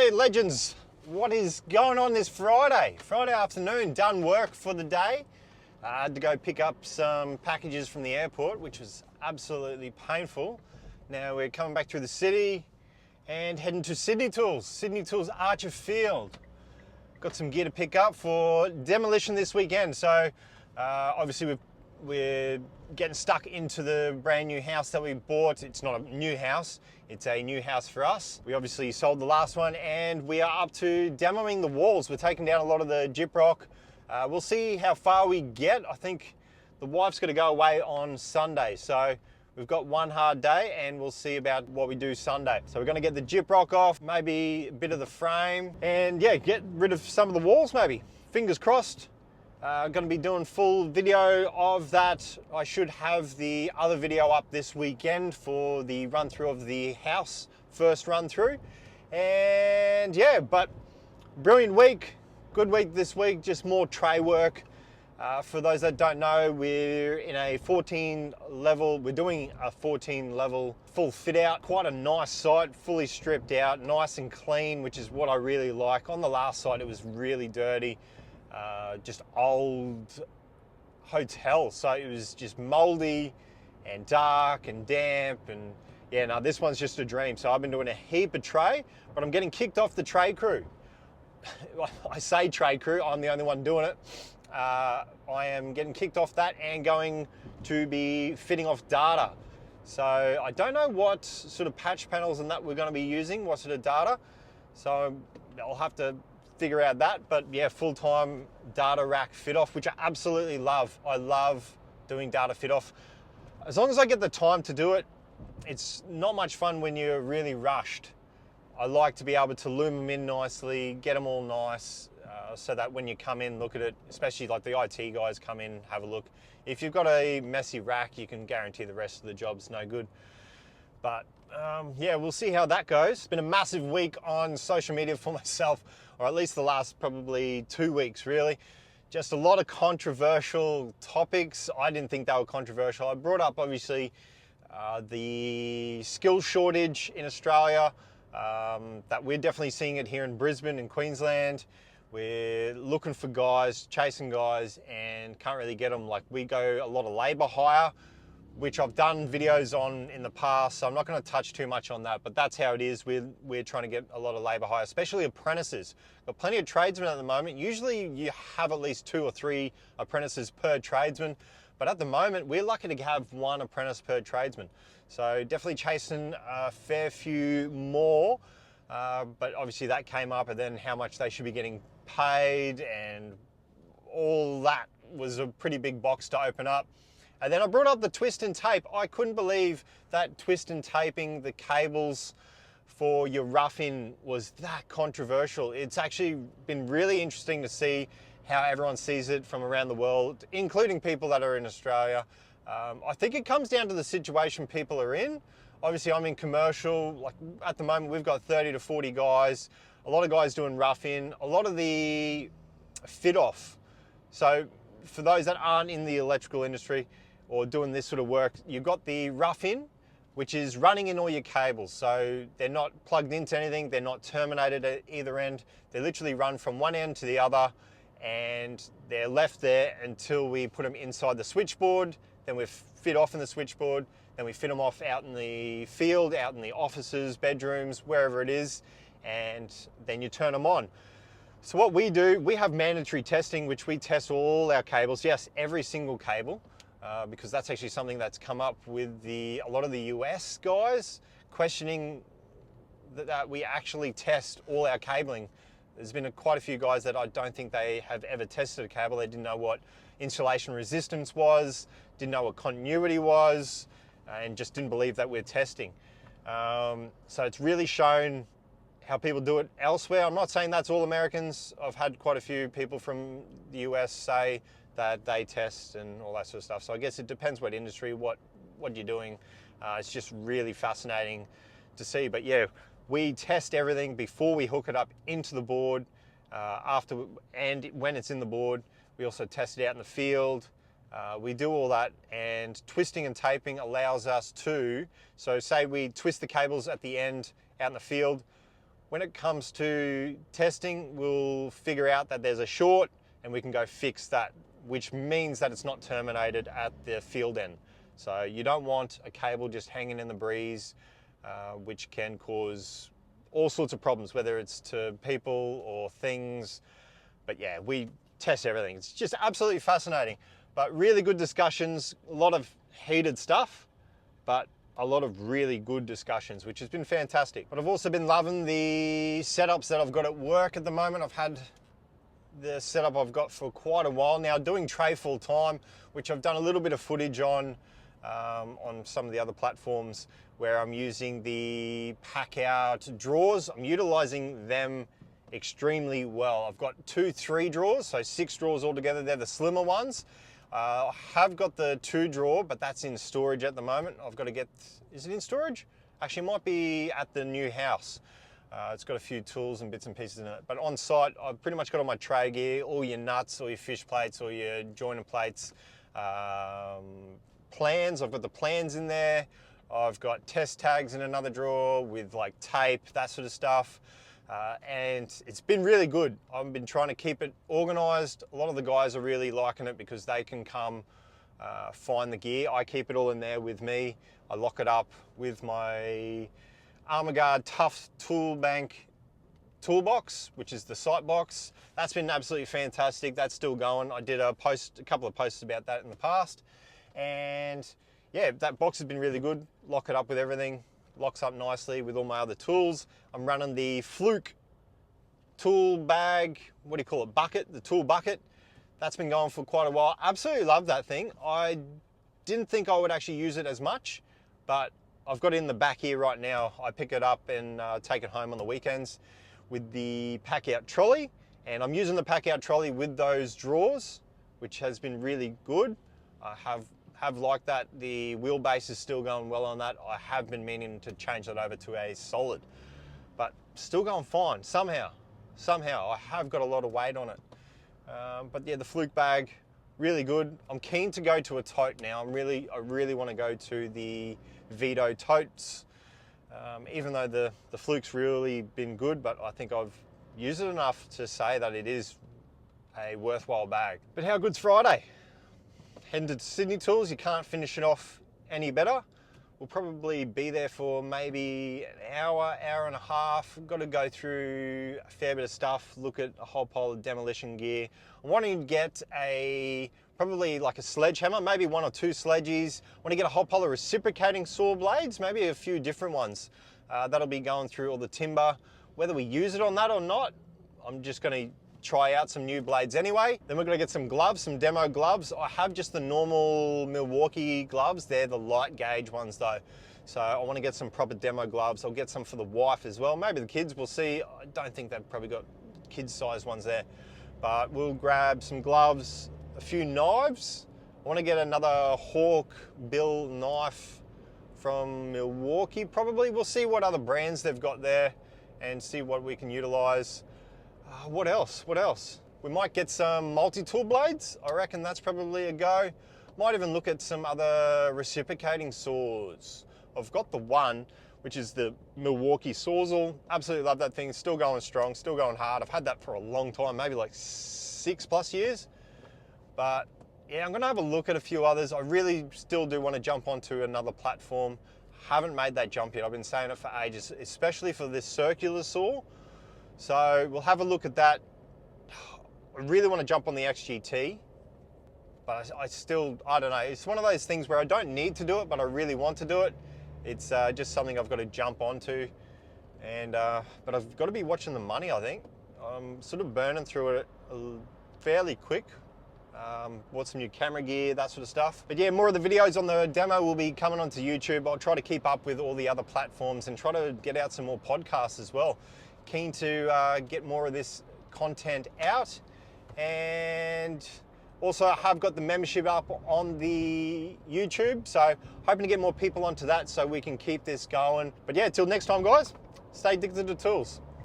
Hey legends, what is going on this Friday? Friday afternoon, done work for the day. I had to go pick up some packages from the airport, which was absolutely painful. Now we're coming back through the city and heading to Sydney Tools Archer Field. Got some gear to pick up for demolition this weekend. So obviously we're getting stuck into the brand new house that we bought. It's not a new house, it's a new house for us. We obviously sold the last one and we are up to demoing the walls. We're taking down a lot of the gyprock. We'll see how far we get. I think the wife's got to go away on Sunday. So we've got one hard day and we'll see about what we do Sunday. So we're going to get the gyprock off, maybe a bit of the frame, and yeah, get rid of some of the walls maybe. Fingers crossed. Going to be doing full video of that. I should have the other video up this weekend for the run through of the house, first run through. And yeah, but brilliant week, good week this week, just more tray work. For those that don't know, we're in a 14 level, we're doing a 14 level full fit out. Quite a nice site, fully stripped out, nice and clean, which is what I really like. On the last site, it was really dirty. Just old hotel, so it was just moldy and dark and damp, and yeah, no, this one's just a dream. So I've been doing a heap of tray, but I'm getting kicked off the trade crew. I say trade crew, I'm the only one doing it. I am getting kicked off that and going to be fitting off data. So I don't know what sort of patch panels and that we're going to be using, what sort of data, so I'll have to figure out that. But yeah, full-time data rack fit off, which I absolutely love. I love doing data fit off. As long as I get the time to do it, it's not much fun when you're really rushed. I like to be able to loom them in nicely, get them all nice, so that when you come in, look at it, especially like the IT guys come in, have a look. If you've got a messy rack, you can guarantee the rest of the job's no good. But yeah, we'll see how that goes. It's been a massive week on social media for myself, or at least the last probably 2 weeks really. Just a lot of controversial topics. I didn't think they were controversial. I brought up obviously the skill shortage in Australia, that we're definitely seeing it here in Brisbane and Queensland. We're looking for guys, chasing guys, and can't really get them. Like, we go a lot of labour hire, which I've done videos on in the past, so I'm not going to touch too much on that, but that's how it is. We're trying to get a lot of labour hire, especially apprentices. Got plenty of tradesmen at the moment. Usually you have at least 2 or 3 apprentices per tradesman, but at the moment we're lucky to have 1 apprentice per tradesman. So definitely chasing a fair few more, but obviously that came up, and then how much they should be getting paid and all that was a pretty big box to open up. And then I brought up the twist and tape. I couldn't believe that twist and taping the cables for your rough-in was that controversial. It's actually been really interesting to see how everyone sees it from around the world, including people that are in Australia. I think it comes down to the situation people are in. Obviously I'm in commercial. Like at the moment we've got 30 to 40 guys, a lot of guys doing rough-in, a lot of the fit-off. So for those that aren't in the electrical industry or doing this sort of work, you've got the rough-in, which is running in all your cables. So they're not plugged into anything, they're not terminated at either end. They literally run from one end to the other, and they're left there until we put them inside the switchboard. Then we fit off in the switchboard, then we fit them off out in the field, out in the offices, bedrooms, wherever it is, and then you turn them on. So what we do, we have mandatory testing, which we test all our cables. Yes, every single cable, because that's actually something that's come up with a lot of the US guys questioning that we actually test all our cabling. There's been quite a few guys that I don't think they have ever tested a cable. They didn't know what insulation resistance was, didn't know what continuity was, and just didn't believe that we're testing. So it's really shown how people do it elsewhere. I'm not saying that's all Americans. I've had quite a few people from the US say that they test and all that sort of stuff. So I guess it depends what industry, what you're doing. It's just really fascinating to see. But yeah, we test everything before we hook it up into the board, after, and when it's in the board. We also test it out in the field. We do all that, and twisting and taping allows us to, so say we twist the cables at the end out in the field, When it comes to testing, we'll figure out that there's a short and we can go fix that, which means that it's not terminated at the field end. So you don't want a cable just hanging in the breeze, which can cause all sorts of problems, whether it's to people or things. But yeah, we test everything. It's just absolutely fascinating, but really good discussions, a lot of heated stuff, but a lot of really good discussions, which has been fantastic. But I've also been loving the setups that I've got at work at the moment. I've had the setup I've got for quite a while now, doing tray full time, which I've done a little bit of footage on some of the other platforms where I'm using the pack out drawers. I'm utilizing them extremely well. I've got 2 3 drawers, so 6 drawers altogether. They're the slimmer ones. I have got the 2 drawer, but that's in storage at the moment. I've got to get, is it in storage? Actually, it might be at the new house. It's got a few tools and bits and pieces in it. But on site, I've pretty much got all my tray gear, all your nuts, all your fish plates, all your joiner plates, plans. I've got the plans in there. I've got test tags in another drawer with like tape, that sort of stuff. And it's been really good. I've been trying to keep it organized. A lot of the guys are really liking it because they can come find the gear. I keep it all in there with me. I lock it up with my Armorguard Tough Tool Bank toolbox, which is the sight box. That's been absolutely fantastic. That's still going. I did a couple of posts about that in the past. And yeah, that box has been really good. Lock it up with everything. Locks up nicely with all my other tools. I'm running the Fluke tool bag, what do you call it, bucket, the tool bucket. That's been going for quite a while. Absolutely love that thing. I didn't think I would actually use it as much, but I've got it in the back here right now. I pick it up and take it home on the weekends with the pack out trolley. And I'm using the pack out trolley with those drawers, which has been really good. I have liked that. The wheelbase is still going well on that. I have been meaning to change that over to a solid, but still going fine somehow. I have got a lot of weight on it. But yeah, the Fluke bag, really good. I'm keen to go to a tote now. I really want to go to the Vito totes. Even though the Fluke's really been good, but I think I've used it enough to say that it is a worthwhile bag. But how good's Friday? Heading to Sydney Tools, you can't finish it off any better. We'll probably be there for maybe an hour and a half. Got to go through a fair bit of stuff, look at a whole pile of demolition gear. I'm wanting to get probably like a sledgehammer, maybe 1 or 2 sledges. I want to get a whole pile of reciprocating saw blades, maybe a few different ones. That'll be going through all the timber. Whether we use it on that or not, I'm just going to try out some new blades anyway. Then we're going to get some gloves, some demo gloves. I have just the normal Milwaukee gloves. They're the light gauge ones though. So I want to get some proper demo gloves. I'll get some for the wife as well. Maybe the kids, we'll see. I don't think they've probably got kids size ones there, but we'll grab some gloves, a few knives. I want to get another Hawk bill knife from Milwaukee probably. We'll see what other brands they've got there and see what we can utilize. What else? We might get some multi-tool blades. I reckon that's probably a go. Might even look at some other reciprocating saws. I've got the one, which is the Milwaukee Sawzall. Absolutely love that thing. It's still going strong, still going hard. I've had that for a long time, maybe like 6+ years. But yeah, I'm gonna have a look at a few others. I really still do want to jump onto another platform. Haven't made that jump yet. I've been saying it for ages, especially for this circular saw. So we'll have a look at that. I really want to jump on the XGT, but I don't know. It's one of those things where I don't need to do it, but I really want to do it. It's just something I've got to jump onto. And but I've got to be watching the money, I think. I'm sort of burning through it fairly quick. Bought some new camera gear, that sort of stuff. But yeah, more of the videos on the demo will be coming onto YouTube. I'll try to keep up with all the other platforms and try to get out some more podcasts as well. Keen to get more of this content out. And also I have got the membership up on the YouTube, so hoping to get more people onto that so we can keep this going. But yeah, till next time guys, stay addicted to tools.